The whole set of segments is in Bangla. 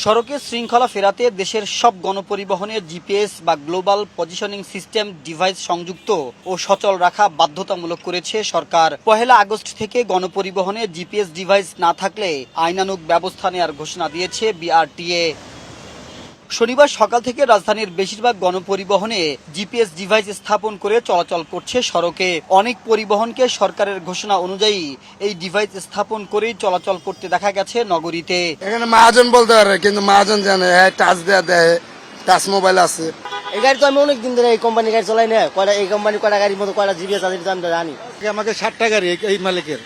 সড়কে শৃঙ্খলা ফেরাতে দেশের সব গণপরিবহনে জিপিএস বা গ্লোবাল পজিশনিং সিস্টেম ডিভাইস সংযুক্ত ও সচল রাখা বাধ্যতামূলক করেছে সরকার। ১ আগস্ট থেকে গণপরিবহনে জিপিএস ডিভাইস না থাকলে আইনানুগ ব্যবস্থা নেওয়ার ঘোষণা দিয়েছে বিআরটিএ। শনিবার সকাল থেকে রাজধানীর বেশিরভাগ গণপরিবহনে জিপিএস ডিভাইস স্থাপন করে চলাচল করছে সড়কে। অনেক পরিবহনকে সরকারের ঘোষণা অনুযায়ী এই ডিভাইস স্থাপন করেই চলাচল করতে দেখা গেছে নগরীতে। এখানে মহাজন বলতে পারে, কিন্তু মহাজন জানে টাচ দেয়া দেয়, টাচ মোবাইল আছে। এই গাড়ি তো আমি অনেকদিন ধরে এই কোম্পানি গাড়ি চলাই না, কয়টা এই কোম্পানি কয়টা গাড়ির মতো কয়টা জিপিএস আছে আমি জানি। আমাকে 7টা গাড়ি এই মালিকের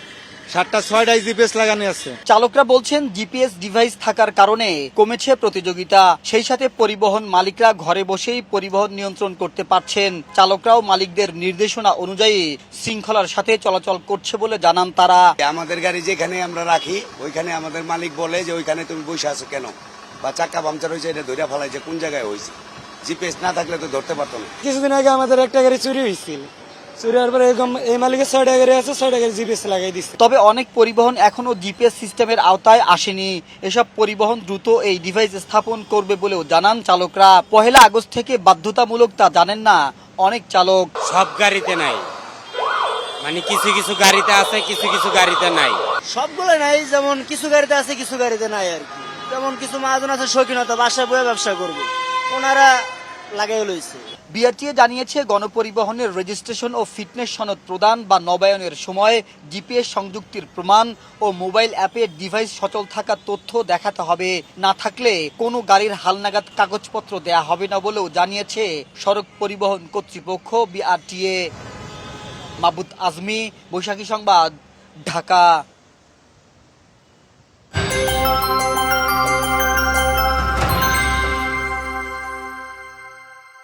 7টা 6টা জিপিএস লাগানো আছে। চালকরা বলছেন জিপিএস ডিভাইস থাকার কারণে কমেছে প্রতিযোগিতা, সেই সাথে পরিবহন মালিকরা ঘরে বসেই পরিবহন নিয়ন্ত্রণ করতে পারছেন। চালকরাও মালিকদের নির্দেশনা অনুযায়ী শৃঙ্খলার সাথে চলাচল করছে বলে জানান তারা। আমাদের গাড়ি যেখানে আমরা রাখি ওইখানে আমাদের মালিক বলে যে ওইখানে তুমি বসে আছো কেন, বা চাক্কা পাংচার হয়েছে এটা ধরে ফেলাই যে কোন জায়গায় হয়েছে। জিপিএস না থাকলে তো ধরতে পারতো না। কিছুদিন আগে আমাদের একটা গাড়ি চুরি হয়েছিল, চুরি হওয়ার পরে এই মালিকের 6টা গাড়ি আছে, 6টা গাড়ি জিপিএস লাগাই দিচ্ছে। তবে অনেক পরিবহন এখনো জিপিএস সিস্টেমের আওতায় আসেনি। এসব পরিবহন দ্রুত এই ডিভাইস স্থাপন করবে বলেও জানান চালকরা। ১ আগস্ট থেকে বাধ্যতামূলক তা জানেন না অনেক চালক। সব গাড়িতে নাই, মানে কিছু কিছু গাড়িতে আছে, কিছু কিছু গাড়িতে নাই। সবগুলো নাই, যেমন কিছু গাড়িতে আছে কিছু গাড়িতে নাই আর কি। যেমন কিছু মহাজন আছে শৌখিনতা, বাসায় বয়ে ব্যবসা করবে, ওনারা লাগাই লইছে। বিআরটিএ জানিয়েছে গণপরিবহনের রেজিস্ট্রেশন ও ফিটনেস সনদ প্রদান বা নবায়নের সময় জিপিএস সংযুক্তির প্রমাণ ও মোবাইল অ্যাপে ডিভাইস সচল থাকার তথ্য দেখাতে হবে। না থাকলে কোনো গাড়ির হালনাগাদ কাগজপত্র দেয়া হবে না বলেও জানিয়েছে সড়ক পরিবহন কর্তৃপক্ষ বিআরটিএ। মাহবুব আজমি, বৈশাখী সংবাদ, ঢাকা।